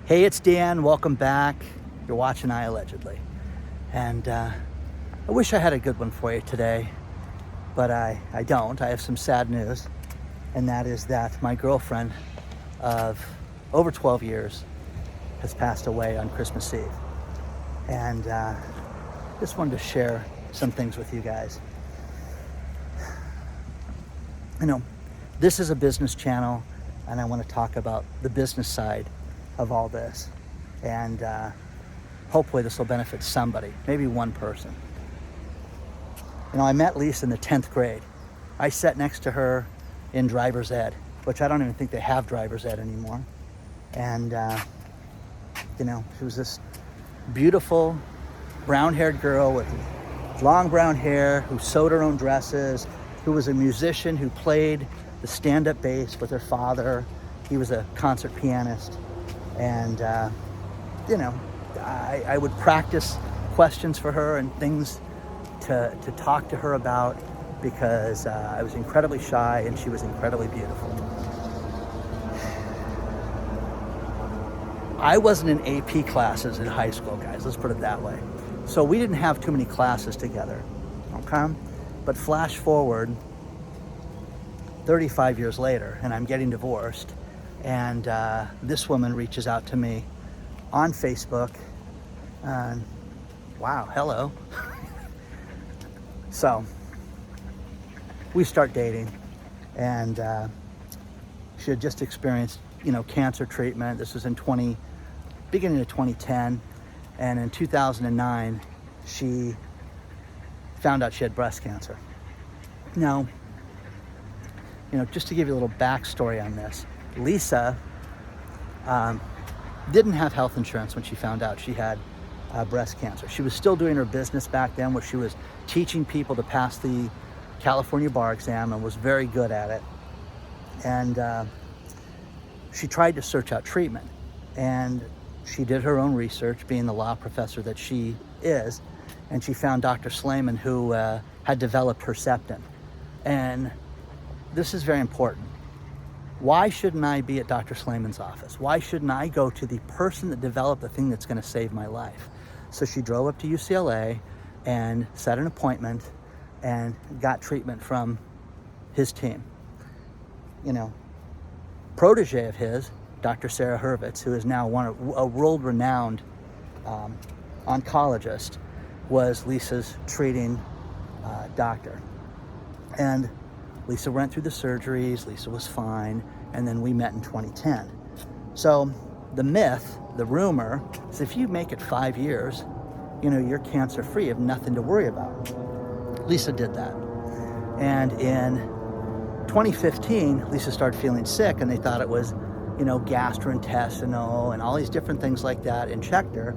Hey, it's Dan. Welcome back. You're watching iAllegedly. And I wish I had a good one for you today, but I don't. I have some sad news, and that is that my girlfriend of over 12 years has passed away on Christmas Eve. And just wanted to share some things with you guys. You know, this is a business channel, and I want to talk about the business side of all this, and hopefully this will benefit somebody, maybe one person. You know, I met Lisa in the 10th grade. I sat next to her in driver's ed, which I don't even think they have driver's ed anymore. And you know, she was this beautiful brown-haired girl with long brown hair who sewed her own dresses, who was a musician who played the stand-up bass with her father. He was a concert pianist. And, you know, I would practice questions for her and things to talk to her about because I was incredibly shy and she was incredibly beautiful. I wasn't in AP classes in high school, guys. Let's put it that way. So we didn't have too many classes together, okay? But flash forward 35 years later, and I'm getting divorced. And this woman reaches out to me on Facebook, and wow, hello. So we start dating, and she had just experienced, you know, cancer treatment. This was in beginning of 2010, and in 2009, she found out she had breast cancer. Now, you know, just to give you a little backstory on this, Lisa didn't have health insurance when she found out she had breast cancer. She was still doing her business back then, where she was teaching people to pass the California bar exam and was very good at it. And she tried to search out treatment, and she did her own research, being the law professor that she is, and she found Dr. Slayman, who had developed Herceptin. And this is very important. Why shouldn't I be at Dr. Slayman's office? Why shouldn't I go to the person that developed the thing that's going to save my life? So she drove up to UCLA and set an appointment and got treatment from his team. You know, protege of his, Dr. Sarah Hurvitz, who is now a world-renowned oncologist, was Lisa's treating doctor. And Lisa went through the surgeries, Lisa was fine, and then we met in 2010. So the myth, the rumor, is if you make it 5 years, you know, you're cancer-free, you have nothing to worry about. Lisa did that. And in 2015, Lisa started feeling sick, and they thought it was, you know, gastrointestinal and all these different things like that, and checked her.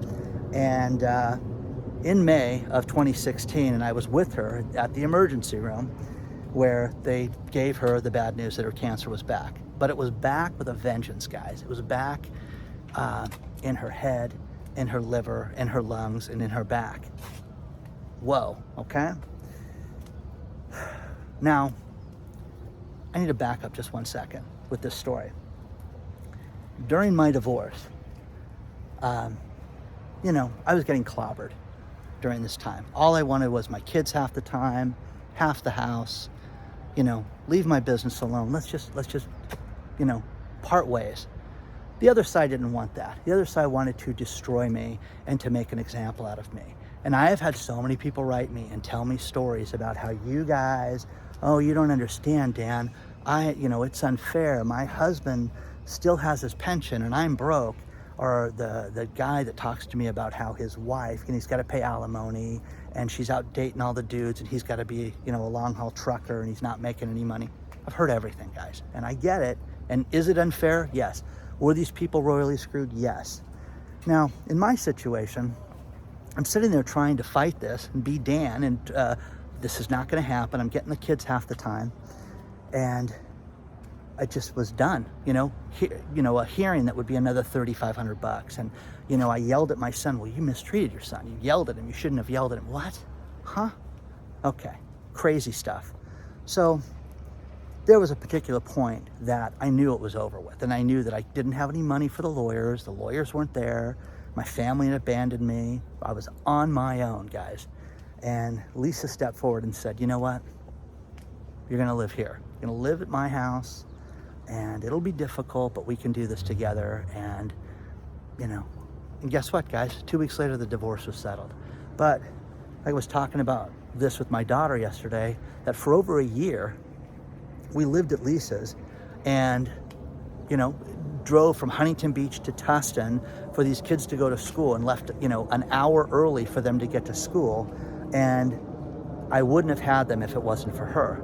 And in May of 2016, and I was with her at the emergency room, where they gave her the bad news that her cancer was back. But it was back with a vengeance, guys. It was back in her head, in her liver, in her lungs, and in her back. Whoa, okay? Now, I need to back up just 1 second with this story. During my divorce, you know, I was getting clobbered during this time. All I wanted was my kids half the time, half the house. You know, leave my business alone. Let's just, you know, part ways. The other side didn't want that. The other side wanted to destroy me and to make an example out of me. And I have had so many people write me and tell me stories about how you guys, oh, you don't understand, Dan. You know, it's unfair. My husband still has his pension and I'm broke. Or the guy that talks to me about how his wife, and he's got to pay alimony, and she's out dating all the dudes, and he's got to be, you know, a long-haul trucker, and he's not making any money. I've heard everything, guys, and I get it. And is it unfair? Yes. Were these people royally screwed? Yes. Now, in my situation, I'm sitting there trying to fight this and be Dan, and this is not going to happen. I'm getting the kids half the time, and I just was done. You know, a hearing that would be another $3,500, and you know, I yelled at my son. Well, you mistreated your son. You yelled at him. You shouldn't have yelled at him. What? Huh? Okay. Crazy stuff. So there was a particular point that I knew it was over with, and I knew that I didn't have any money for the lawyers weren't there, my family had abandoned me, I was on my own, guys. And Lisa stepped forward and said, you know what, you're gonna live here, you're gonna live at my house, and it'll be difficult, but we can do this together. And and guess what, guys, 2 weeks later the divorce was settled. But I was talking about this with my daughter yesterday, that for over a year we lived at Lisa's and drove from Huntington Beach to Tustin for these kids to go to school, and left an hour early for them to get to school. And I wouldn't have had them if it wasn't for her.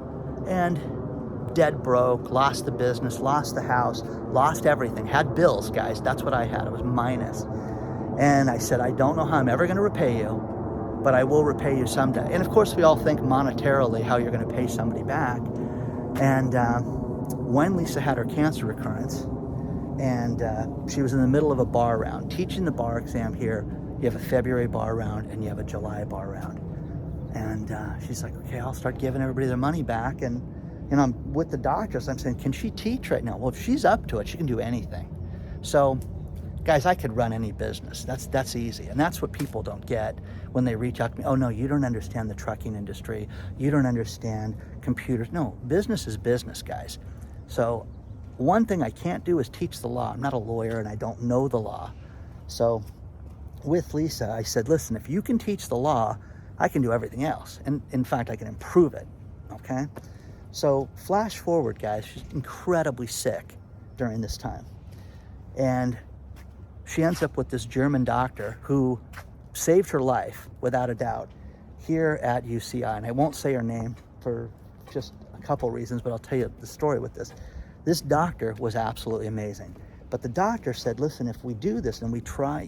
And dead broke, lost the business, lost the house, lost everything, had bills, guys. That's what I had. It was minus. And I said, I don't know how I'm ever going to repay you, but I will repay you someday. And of course, we all think monetarily how you're going to pay somebody back. And when Lisa had her cancer recurrence, and she was in the middle of a bar round, teaching the bar exam here, you have a February bar round and you have a July bar round. And she's like, okay, I'll start giving everybody their money back. And I'm with the doctors, I'm saying, can she teach right now? Well, if she's up to it, she can do anything. So, guys, I could run any business. That's easy. And that's what people don't get when they reach out to me. Oh, no, you don't understand the trucking industry. You don't understand computers. No, business is business, guys. So one thing I can't do is teach the law. I'm not a lawyer and I don't know the law. So with Lisa, I said, listen, if you can teach the law, I can do everything else. And in fact, I can improve it, okay? So flash forward, guys, she's incredibly sick during this time. And she ends up with this German doctor who saved her life, without a doubt, here at UCI. And I won't say her name for just a couple reasons, but I'll tell you the story with this. This doctor was absolutely amazing. But the doctor said, listen, if we do this and we try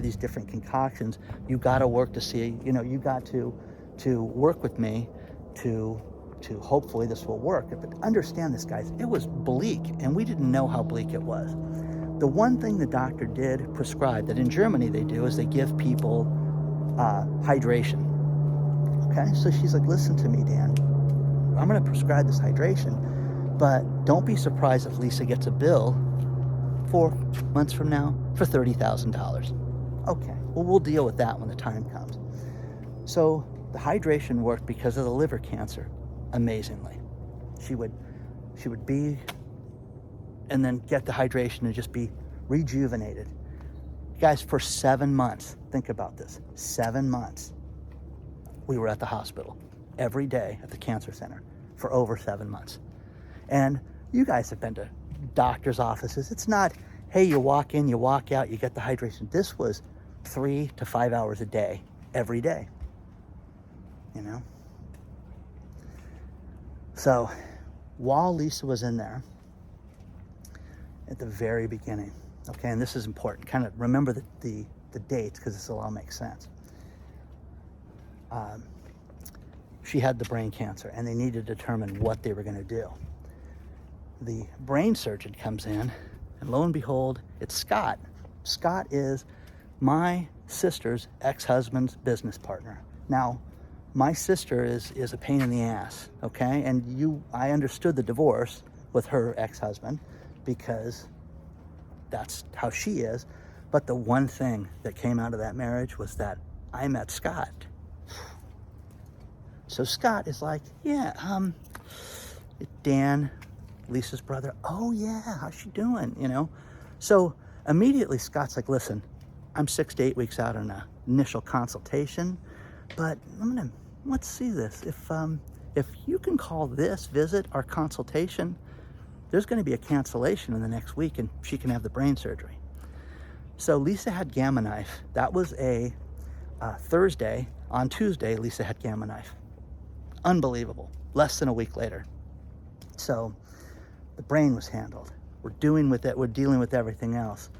these different concoctions, you got to work to see, you got to work with me to hopefully this will work. But understand this, guys, it was bleak, and we didn't know how bleak it was. The one thing the doctor did prescribe, that in Germany they do, is they give people hydration. Okay, so she's like, listen to me, Dan, I'm going to prescribe this hydration, but don't be surprised if Lisa gets a bill 4 months from now for $30,000. Okay, well, we'll deal with that when the time comes. So the hydration worked because of the liver cancer, amazingly. She would be, and then get the hydration and just be rejuvenated. Guys, for 7 months, think about this, 7 months, we were at the hospital every day at the cancer center for over 7 months. And you guys have been to doctor's offices. It's not, hey, you walk in, you walk out, you get the hydration. This was 3 to 5 hours a day, every day, So while Lisa was in there, at the very beginning, okay, and this is important, kind of remember the dates, because this will all make sense. She had the brain cancer, and they needed to determine what they were going to do. The brain surgeon comes in, and lo and behold, it's Scott. Scott is my sister's ex-husband's business partner. Now, my sister is a pain in the ass, okay? And I understood the divorce with her ex-husband because that's how she is. But the one thing that came out of that marriage was that I met Scott. So Scott is like, yeah, Dan, Lisa's brother. Oh yeah, how's she doing? So immediately Scott's like, listen, I'm 6 to 8 weeks out on an initial consultation, but let's see this. If you can call this visit our consultation, there's going to be a cancellation in the next week, and she can have the brain surgery. So Lisa had Gamma Knife. That was a Thursday. On Tuesday, Lisa had Gamma Knife. Unbelievable. Less than a week later. So the brain was handled. We're dealing with everything else.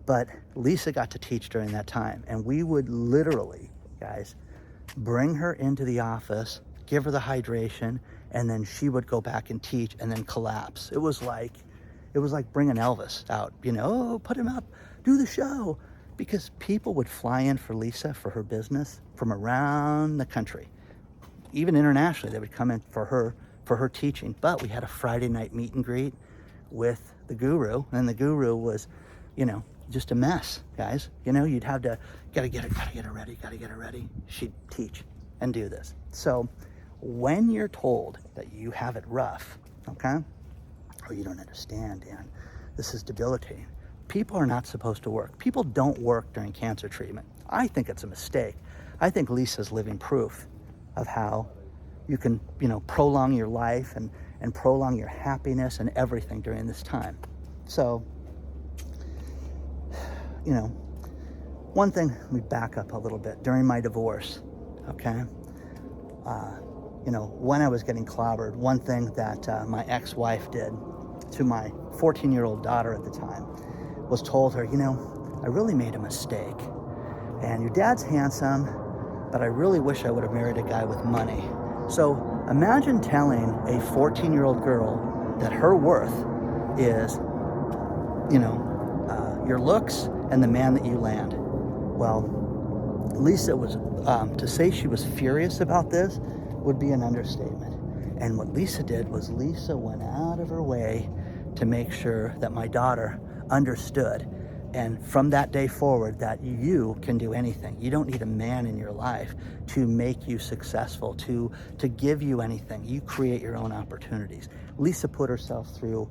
But Lisa got to teach during that time. And we would literally, guys, bring her into the office, give her the hydration, and then she would go back and teach and then collapse. It was like bringing Elvis out, put him up, do the show. Because people would fly in for Lisa, for her business, from around the country. Even internationally, they would come in for her for her teaching. But we had a Friday night meet and greet with the guru, and the guru was, just a mess, guys. You'd have to, gotta get her ready. She'd teach and do this. So when you're told that you have it rough, okay, or you don't understand, Dan, this is debilitating. People are not supposed to work. People don't work during cancer treatment. I think it's a mistake. I think Lisa's living proof of how you can, prolong your life and prolong your happiness and everything during this time. So, one thing, let me back up a little bit. During my divorce, okay, when I was getting clobbered, one thing that my ex-wife did to my 14-year-old daughter at the time was told her, I really made a mistake. And your dad's handsome, but I really wish I would have married a guy with money. So imagine telling a 14-year-old girl that her worth is, your looks and the man that you land. Well, Lisa was, to say she was furious about this would be an understatement. And what Lisa did was Lisa went out of her way to make sure that my daughter understood, and from that day forward, that you can do anything. You don't need a man in your life to make you successful, to give you anything. You create your own opportunities. Lisa put herself through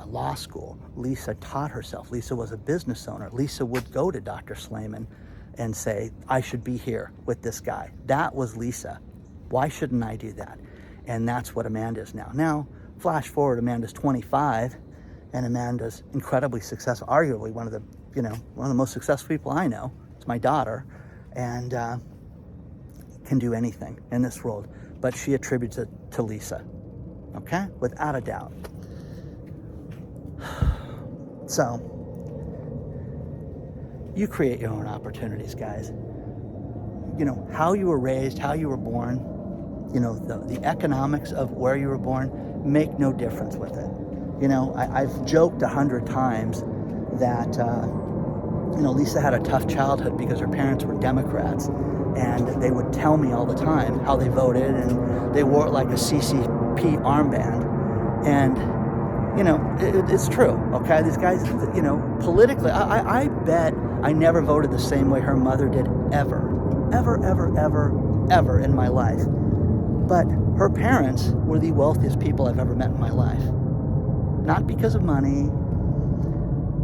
law school. Lisa taught herself. Lisa was a business owner. Lisa would go to Dr. Slayman and say, I should be here with this guy. That was Lisa. Why shouldn't I do that? And that's what Amanda is now. Now, flash forward, Amanda's 25, and Amanda's incredibly successful, arguably one of the most successful people I know. It's my daughter, and can do anything in this world. But she attributes it to Lisa, okay? Without a doubt. So, you create your own opportunities, guys. How you were raised, how you were born, the economics of where you were born make no difference with it. I've joked 100 times that, Lisa had a tough childhood because her parents were Democrats, and they would tell me all the time how they voted, and they wore it like a CCP armband. And, it's true, okay? These guys, politically, I bet I never voted the same way her mother did ever in my life. But her parents were the wealthiest people I've ever met in my life. Not because of money,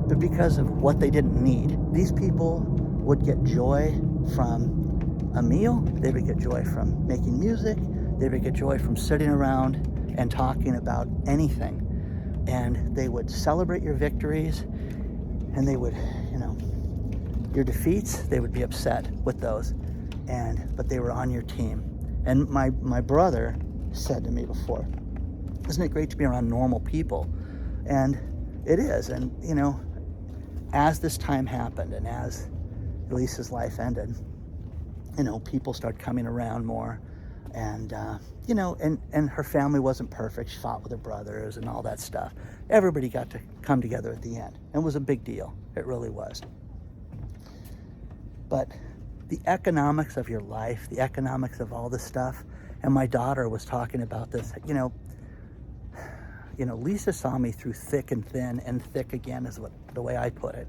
but because of what they didn't need. These people would get joy from a meal. They would get joy from making music. They would get joy from sitting around and talking about anything. And they would celebrate your victories, and they would, your defeats, they would be upset with those. But they were on your team. And my brother said to me before, isn't it great to be around normal people? And it is. And, as this time happened and as Lisa's life ended, people started coming around more. And, and her family wasn't perfect. She fought with her brothers and all that stuff. Everybody got to come together at the end. It was a big deal. It really was. But the economics of your life, the economics of all this stuff, and my daughter was talking about this, Lisa saw me through thick and thin, and thick again is the way I put it.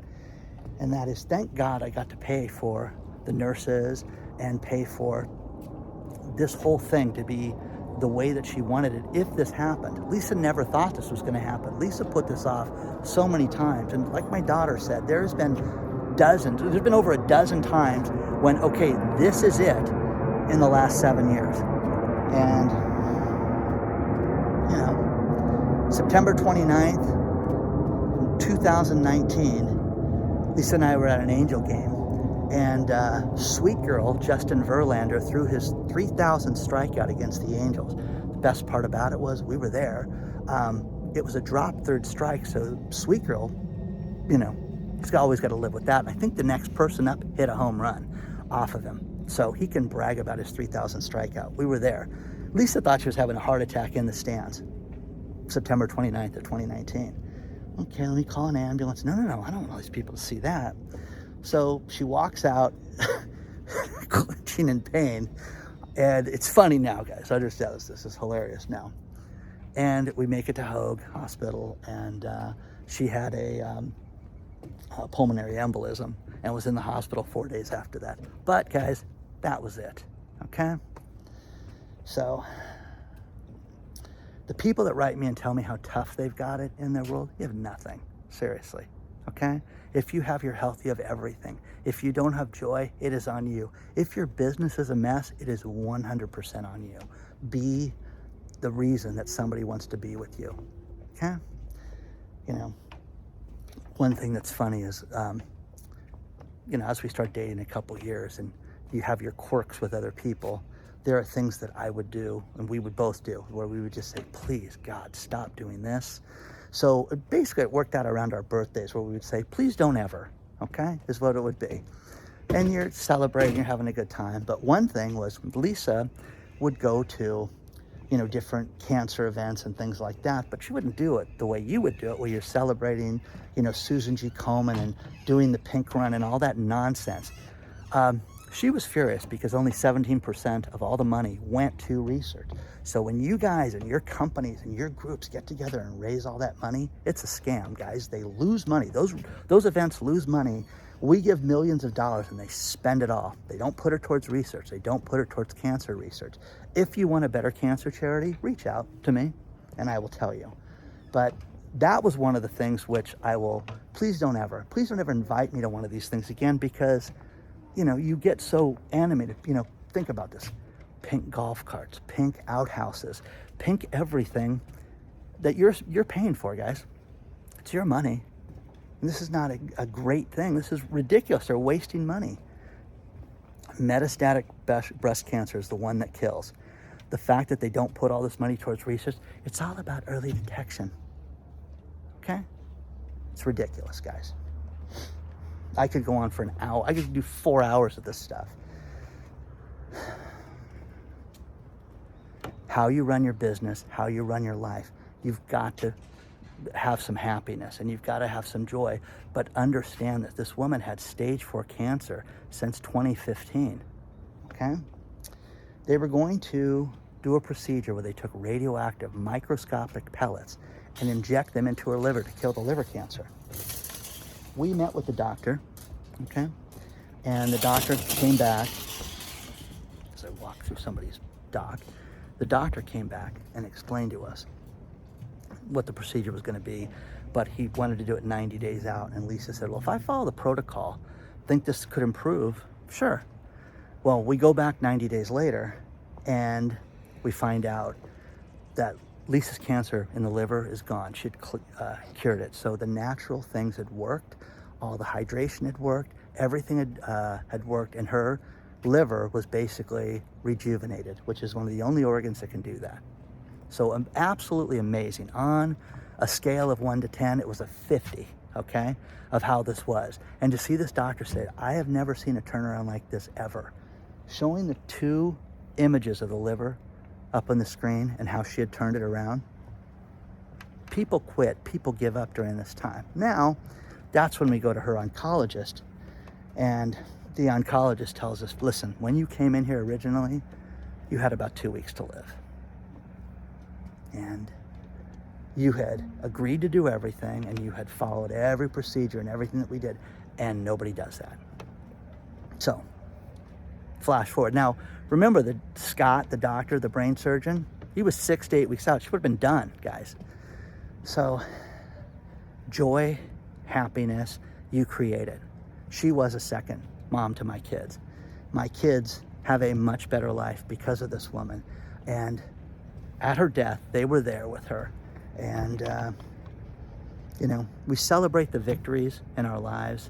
And that is, thank God I got to pay for the nurses and pay for this whole thing to be the way that she wanted it if this happened. Lisa never thought this was going to happen. Lisa put this off so many times. And like my daughter said, there's been over a dozen times when, okay, this is it in the last 7 years. And, September 29th, 2019, Lisa and I were at an Angel game. And sweet girl, Justin Verlander, threw his 3,000th strikeout against the Angels. The best part about it was we were there. It was a drop third strike, so sweet girl, he's always got to live with that. And I think the next person up hit a home run off of him. So he can brag about his 3,000th strikeout. We were there. Lisa thought she was having a heart attack in the stands, September 29th of 2019. Okay, let me call an ambulance. No, I don't want all these people to see that. So she walks out, clenching in pain. And it's funny now, guys. I understand this. This is hilarious now. And we make it to Hoag Hospital, and she had a pulmonary embolism and was in the hospital 4 days after that. But guys, that was it, okay? So the people that write me and tell me how tough they've got it in their world, you have nothing, seriously, okay? If you have your health, you have everything. If you don't have joy, it is on you. If your business is a mess, it is 100% on you. Be the reason that somebody wants to be with you, okay? You know, one thing that's funny is, you know, as we start dating a couple years and you have your quirks with other people, there are things that I would do and we would both do where we would just say, please, God, stop doing this. So basically it worked out around our birthdays where we would say, please don't ever, okay, is what it would be. And you're celebrating, you're having a good time. But one thing was Lisa would go to, you know, different cancer events and things like that, but she wouldn't do it the way you would do it, where you're celebrating, you know, Susan G. Komen and doing the pink run and all that nonsense. She was furious because only 17% of all the money went to research. So when you guys and your companies and your groups get together and raise all that money, it's a scam, guys. They lose money. Those events lose money. We give millions of dollars and they spend it all. They don't put it towards research. They don't put it towards cancer research. If you want a better cancer charity, reach out to me and I will tell you. But that was one of the things which please don't ever invite me to one of these things again, because, you know, you get so animated. You know, think about this. Pink golf carts, pink outhouses, pink everything that you're paying for, guys. It's your money. And this is not a great thing. This is ridiculous. They're wasting money. Metastatic breast cancer is the one that kills. The fact that they don't put all this money towards research, it's all about early detection. Okay? It's ridiculous, guys. I could go on for an hour. I could do 4 hours of this stuff. How you run your business, how you run your life, you've got to have some happiness and you've got to have some joy. But understand that this woman had stage 4 cancer since 2015. Okay? They were going to do a procedure where they took radioactive microscopic pellets and inject them into her liver to kill the liver cancer. We met with the doctor, okay? And the doctor came back, as I walked through somebody's doc, the doctor came back and explained to us what the procedure was going to be, but he wanted to do it 90 days out. And Lisa said, well, if I follow the protocol, think this could improve? Sure. Well, we go back 90 days later and we find out that Lisa's cancer in the liver is gone. She'd cured it. So the natural things had worked. All the hydration had worked. Everything had worked. And her liver was basically rejuvenated, which is one of the only organs that can do that. So absolutely amazing. On a scale of 1 to 10, it was a 50, okay, of how this was. And to see this doctor say, I have never seen a turnaround like this ever. Showing the 2 images of the liver up on the screen and how she had turned it around. People quit. People give up during this time. Now, that's when we go to her oncologist. And the oncologist tells us, listen, when you came in here originally, you had about 2 weeks to live. And you had agreed to do everything and you had followed every procedure and everything that we did, and nobody does that. So, flash forward. Now, remember that Scott, the doctor, the brain surgeon, he was 6 to 8 weeks out. She would have been done, guys. So, joy, happiness, you created. She was a second mom to my kids. My kids have a much better life because of this woman. And at her death, they were there with her. And, you know, we celebrate the victories in our lives.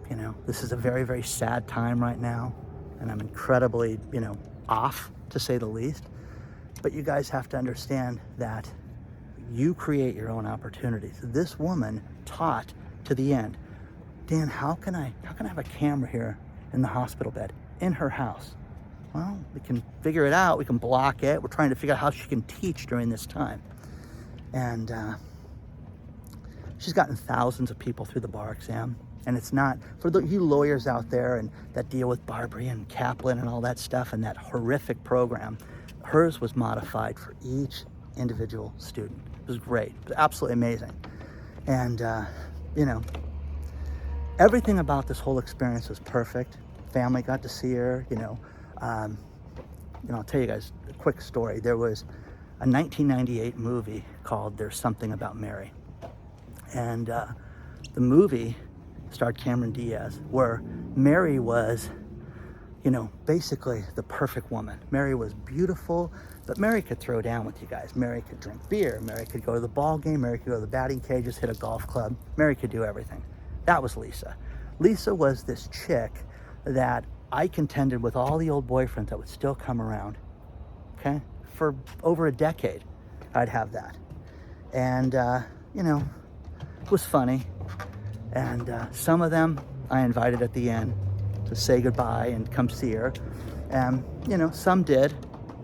You know, this is a very, very sad time right now. And I'm incredibly, you know, off, to say the least. But you guys have to understand that you create your own opportunities. This woman taught to the end. Dan, how can I have a camera here in the hospital bed in her house? Well, we can figure it out. We can block it. We're trying to figure out how she can teach during this time. And she's gotten thousands of people through the bar exam. And it's not, for you lawyers out there and that deal with Barbary and Kaplan and all that stuff and that horrific program, hers was modified for each individual student. It was great. It was absolutely amazing. And, everything about this whole experience was perfect. Family got to see her, I'll tell you guys a quick story. There was a 1998 movie called There's Something About Mary. And the movie starred Cameron Diaz, where Mary was, basically the perfect woman. Mary was beautiful, but Mary could throw down with you guys. Mary could drink beer. Mary could go to the ball game. Mary could go to the batting cages, hit a golf club. Mary could do everything. That was Lisa. Lisa was this chick that I contended with all the old boyfriends that would still come around, okay? For over a decade, I'd have that. And, it was funny. And some of them I invited at the end to say goodbye and come see her. And, some did,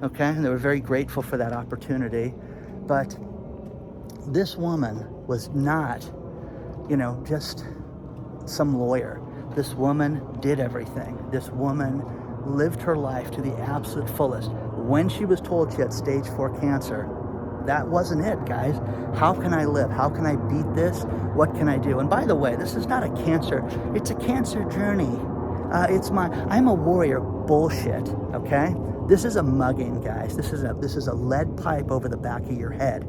okay? And they were very grateful for that opportunity. But this woman was not, just some lawyer. This woman did everything. This woman lived her life to the absolute fullest. When she was told she had stage 4 cancer, that wasn't it, guys. How can I live? How can I beat this? What can I do? And by the way, this is not a cancer. It's a cancer journey. I'm a warrior bullshit, okay? This is a mugging, guys. This is a lead pipe over the back of your head.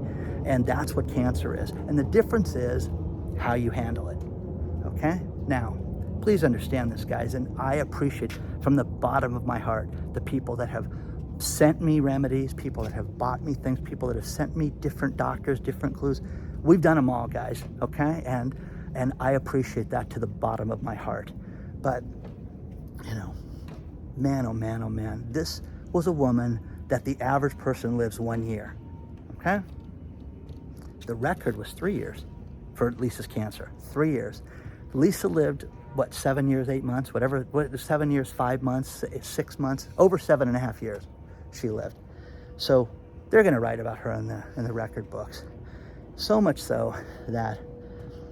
And that's what cancer is. And the difference is how you handle it, okay? Now, please understand this, guys, and I appreciate from the bottom of my heart the people that have sent me remedies, people that have bought me things, people that have sent me different doctors, different clues. We've done them all, guys, okay? And I appreciate that to the bottom of my heart. But, man, oh man, oh man, this was a woman that the average person lives 1 year, okay? The record was 3 years for Lisa's cancer, 3 years. Lisa lived, 7 years, 8 months, whatever, 7 years, 5 months, 6 months, over 7.5 years she lived. So they're gonna write about her in the record books. So much so that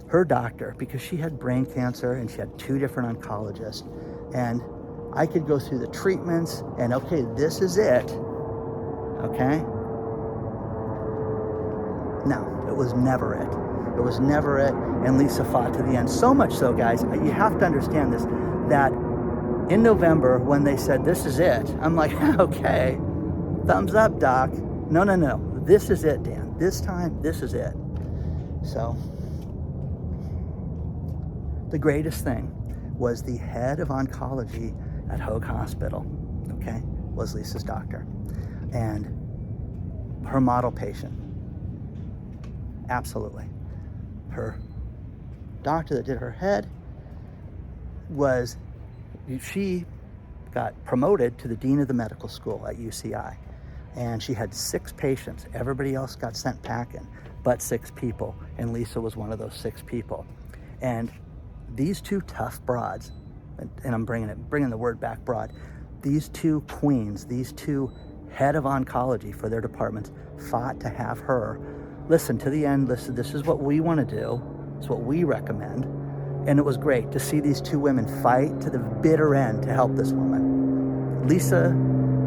her doctor, because she had brain cancer and she had 2 different oncologists, and I could go through the treatments and okay, this is it, okay? No, it was never it. It was never it, and Lisa fought to the end. So much so, guys, you have to understand this, that in November, when they said, this is it, I'm like, okay, thumbs up, doc. No, this is it, Dan. This time, this is it. So, the greatest thing was the head of oncology at Hoag Hospital, okay, was Lisa's doctor. And her model patient, absolutely. Her doctor that did her head she got promoted to the dean of the medical school at UCI. And she had 6 patients. Everybody else got sent packing, but 6 people. And Lisa was one of those 6 people. And these 2 tough broads, and I'm bringing the word back, broad, these 2 queens, these 2 head of oncology for their departments fought to have her listen to the end. Listen, this is what we want to do. It's what we recommend. And it was great to see these 2 women fight to the bitter end to help this woman. Lisa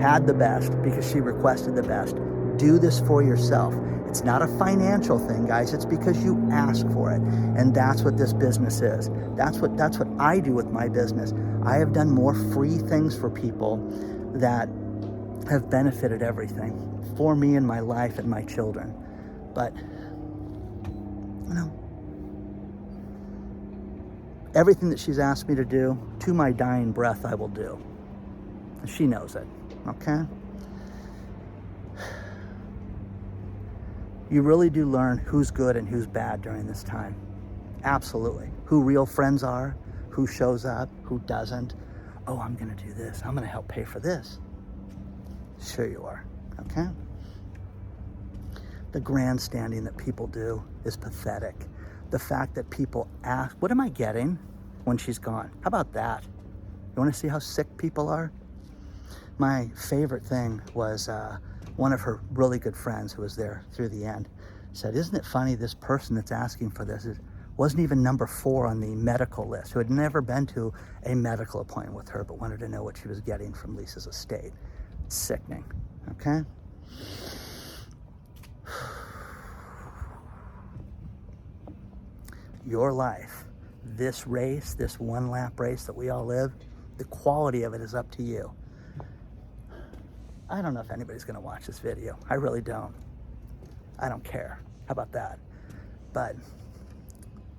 had the best because she requested the best. Do this for yourself. It's not a financial thing, guys. It's because you ask for it. And that's what this business is. That's what I do with my business. I have done more free things for people that have benefited everything for me and my life and my children. But, everything that she's asked me to do, to my dying breath, I will do. She knows it, okay? You really do learn who's good and who's bad during this time. Absolutely. Who real friends are, who shows up, who doesn't. Oh, I'm gonna do this. I'm gonna help pay for this. Sure you are, okay? The grandstanding that people do is pathetic. The fact that people ask, what am I getting when she's gone? How about that? You wanna see how sick people are? My favorite thing was one of her really good friends who was there through the end said, isn't it funny this person that's asking for this wasn't even number 4 on the medical list, who had never been to a medical appointment with her but wanted to know what she was getting from Lisa's estate. It's sickening, okay? your life, this race, this one lap race that we all live, the quality of it is up to you. I don't know if anybody's going to watch this video. I really don't. I don't care. How about that? But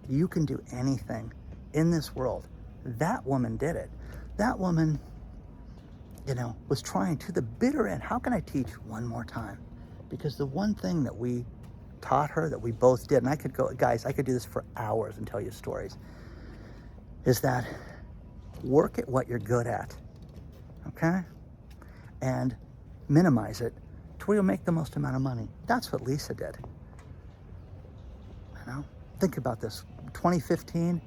you can do anything in this world. That woman did it. That woman, was trying to the bitter end. How can I teach one more time? Because the one thing that we taught her, that we both did, and I could do this for hours and tell you stories, is that work at what you're good at, okay? And minimize it to where you'll make the most amount of money. That's what Lisa did. Think about this. 2015,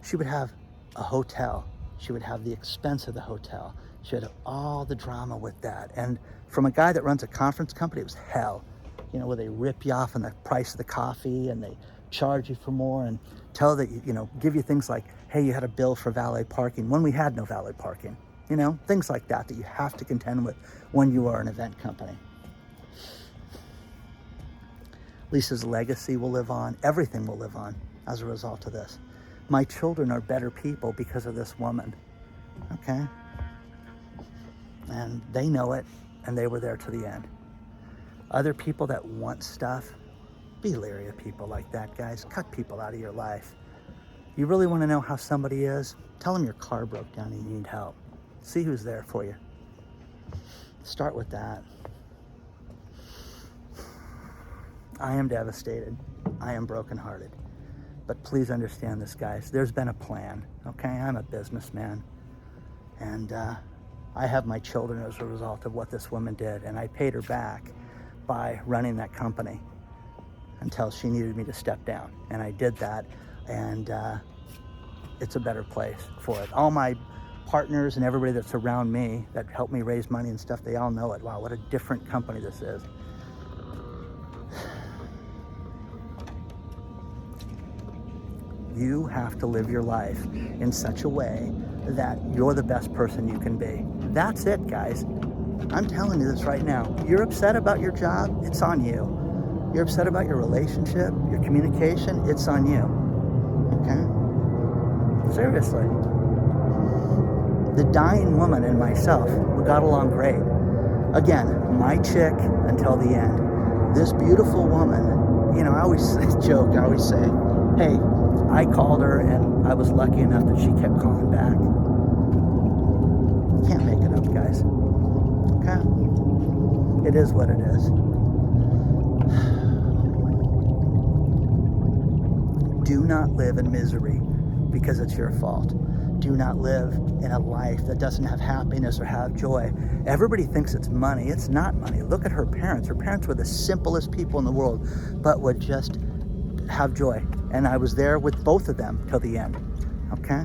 she would have a hotel. She would have the expense of the hotel. She had all the drama with that. And from a guy that runs a conference company, it was hell. Where they rip you off on the price of the coffee and they charge you for more and tell that, give you things like, hey, you had a bill for valet parking when we had no valet parking. Things like that you have to contend with when you are an event company. Lisa's legacy will live on. Everything will live on as a result of this. My children are better people because of this woman, okay? And they know it, and they were there to the end. Other people that want stuff, be leery of people like that, guys. Cut people out of your life. You really want to know how somebody is? Tell them your car broke down and you need help. See who's there for you. Start with that. I am devastated. I am brokenhearted. But please understand this, guys. There's been a plan, okay? I'm a businessman. And I have my children as a result of what this woman did. And I paid her back by running that company until she needed me to step down. And I did that. And it's a better place for it. All my partners and everybody that's around me that helped me raise money and stuff, they all know it. Wow, what a different company this is. You have to live your life in such a way that you're the best person you can be. That's it, guys. I'm telling you this right now. You're upset about your job, it's on you. You're upset about your relationship, your communication, it's on you. Okay? Seriously. The dying woman and myself, we got along great. Again, my chick until the end. This beautiful woman, I always joke, I always say, hey, I called her and I was lucky enough that she kept calling back. You can't make it up, guys. Okay? It is what it is. Do not live in misery because it's your fault. Do not live in a life that doesn't have happiness or have joy. Everybody thinks it's money. It's not money. Look at her parents. Her parents were the simplest people in the world, but would just have joy. And I was there with both of them till the end. Okay?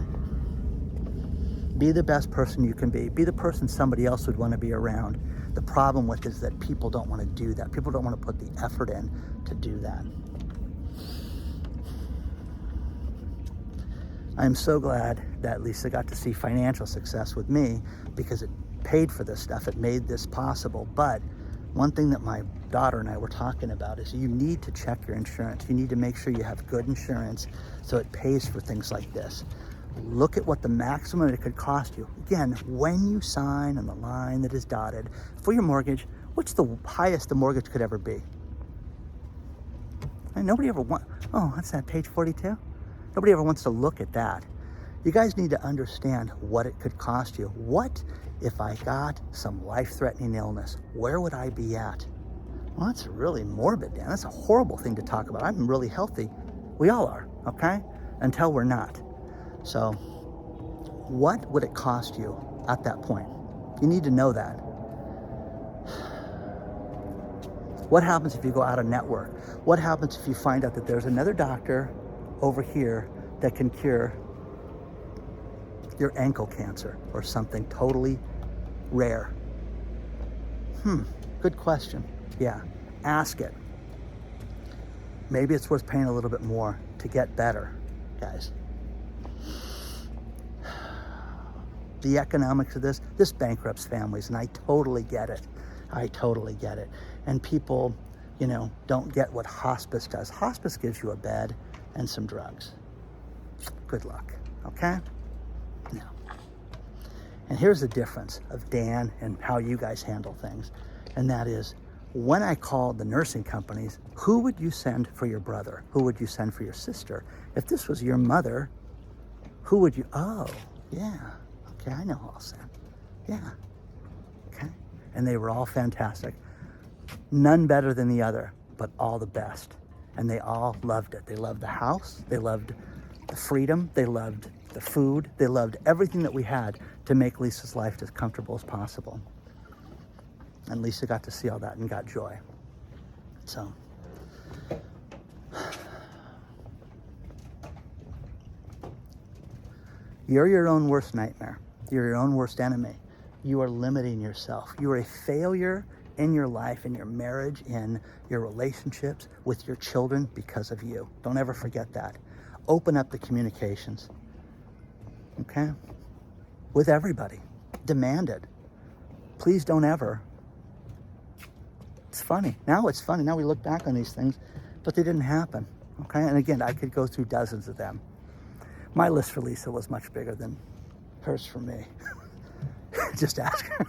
Be the best person you can be. Be the person somebody else would want to be around. The problem with it is that people don't want to do that. People don't want to put the effort in to do that. I'm so glad that Lisa got to see financial success with me because it paid for this stuff. It made this possible. But one thing that my daughter and I were talking about is you need to check your insurance. You need to make sure you have good insurance so it pays for things like this. Look at what the maximum it could cost you. Again, when you sign on the line that is dotted for your mortgage, what's the highest the mortgage could ever be? And nobody ever wants, oh, that's that page 42? Nobody ever wants to look at that. You guys need to understand what it could cost you. What if I got some life-threatening illness? Where would I be at? Well, that's really morbid, Dan. That's a horrible thing to talk about. I'm really healthy. We all are, okay? Until we're not. So what would it cost you at that point? You need to know that. What happens if you go out of network? What happens if you find out that there's another doctor over here that can cure your ankle cancer or something totally rare? Good question. Yeah, ask it. Maybe it's worth paying a little bit more to get better, guys. The economics of this bankrupts families, and I totally get it. I totally get it. And people, don't get what hospice does. Hospice gives you a bed and some drugs. good luck, okay? Now, and here's the difference of Dan and how you guys handle things. And that is, when I called the nursing companies, who would you send for your brother? Who would you send for your sister? If this was your mother, who would you, oh, yeah, okay, I know who I'll send. Yeah, okay. And they were all fantastic. None better than the other, but all the best. And they all loved it. They loved the house, they loved the freedom, they loved the food, they loved everything that we had to make Lisa's life as comfortable as possible. And Lisa got to see all that and got joy. So, you're your own worst nightmare. You're your own worst enemy. You are limiting yourself. You are a failure in your life, in your marriage, in your relationships, with your children because of you. Don't ever forget that. Open up the communications, okay? With everybody. Demand it. Please don't ever. It's funny. Now it's funny. Now we look back on these things, but they didn't happen, okay? And again, I could go through dozens of them. My list for Lisa was much bigger than hers for me. Just ask her.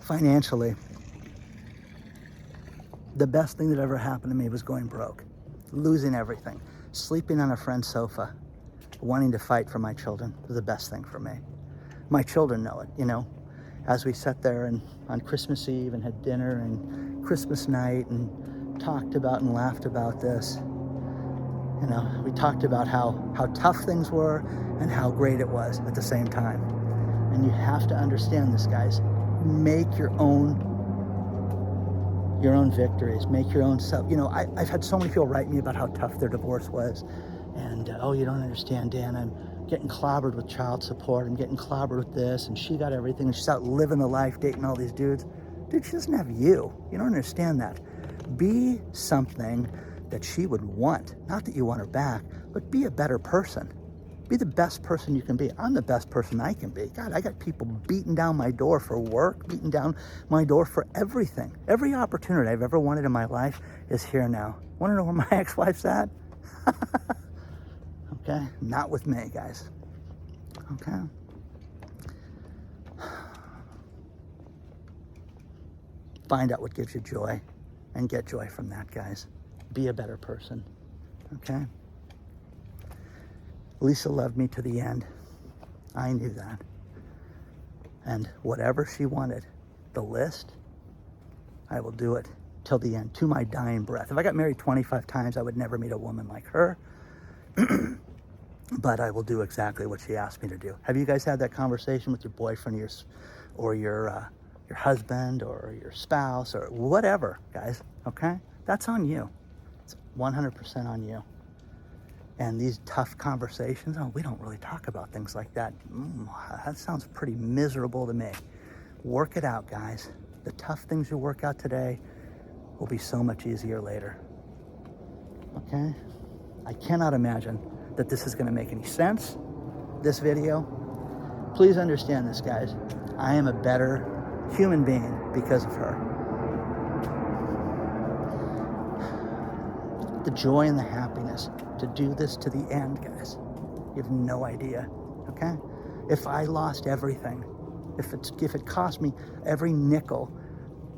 Financially, the best thing that ever happened to me was going broke, losing everything, sleeping on a friend's sofa, wanting to fight for my children was the best thing for me. My children know it, you know, as we sat there and on Christmas Eve and had dinner and Christmas night and talked about and laughed about this. You know, we talked about how tough things were and how great it was at the same time. And you have to understand this, guys. Make your own victories. Make your own self. You know, I've had so many people write me about how tough their divorce was. And, oh, you don't understand, Dan. I'm getting clobbered with child support. I'm getting clobbered with this. And she got everything. And she's out living the life, dating all these dudes. Dude, she doesn't have you. You don't understand that. Be something that she would want. Not that you want her back, but be a better person. Be the best person you can be. I'm the best person I can be. God, I got people beating down my door for work, beating down my door for everything. Every opportunity I've ever wanted in my life is here now. Want to know where my ex-wife's at? Okay, not with me, guys. Okay. Find out what gives you joy and get joy from that, guys. Be a better person, okay? Lisa loved me to the end. I knew that. And whatever she wanted, the list, I will do it till the end, to my dying breath. If I got married 25 times, I would never meet a woman like her. But I will do exactly what she asked me to do. Have you guys had that conversation with your boyfriend or your husband or your spouse or whatever, guys, okay? That's on you. It's 100% on you. And these tough conversations, oh, we don't really talk about things like that. That sounds pretty miserable to me. Work it out, guys. The tough things you work out today will be so much easier later. Okay? I cannot imagine that this is going to make any sense, this video. Please understand this, guys. I am a better human being because of her. The joy and the happiness to do this to the end, guys. You have no idea, okay? If I lost everything, if it cost me every nickel,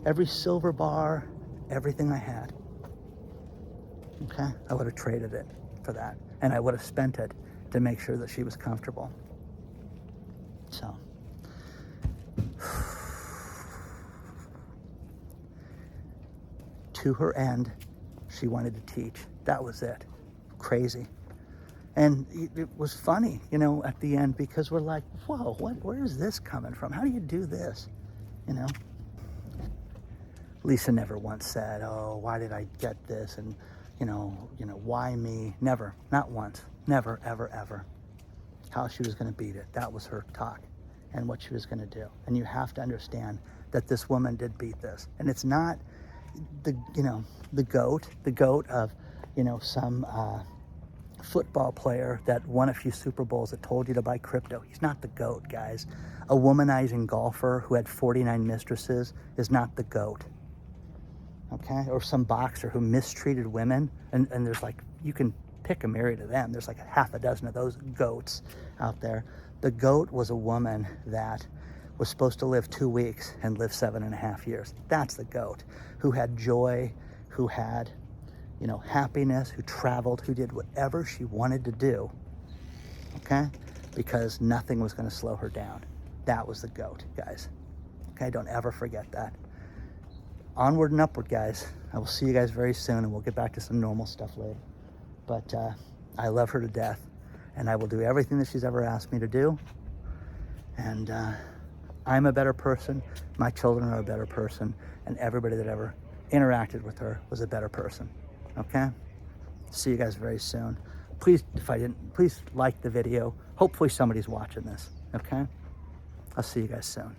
every silver bar, everything I had, okay, I would have traded it for that. And I would have spent it to make sure that she was comfortable. So, to her end, she wanted to teach. That was it. Crazy. And it was funny, you know, at the end, because we're like, whoa, where is this coming from? How do you do this? You know? Lisa never once said, oh, why did I get this? And, you know, why me? Never. Not once. Never, ever, ever. How she was going to beat it. That was her talk and what she was going to do. And you have to understand that this woman did beat this. And it's not the goat of, some football player that won a few Super Bowls that told you to buy crypto. He's not the GOAT, guys. A womanizing golfer who had 49 mistresses is not the GOAT. Okay? Or some boxer who mistreated women. And there's like, you can pick a myriad of them. There's like a half a dozen of those GOATs out there. The GOAT was a woman that was supposed to live 2 weeks and live 7.5 years. That's the GOAT. Who had joy, who had, you know, happiness, who traveled, who did whatever she wanted to do, okay? Because nothing was going to slow her down. That was the GOAT, guys. Okay, don't ever forget that. Onward and upward, guys. I will see you guys very soon, and we'll get back to some normal stuff later. But I love her to death, and I will do everything that she's ever asked me to do. And I'm a better person, my children are a better person, and everybody that ever interacted with her was a better person. Okay? See you guys very soon. Please, please like the video. Hopefully somebody's watching this. Okay? I'll see you guys soon.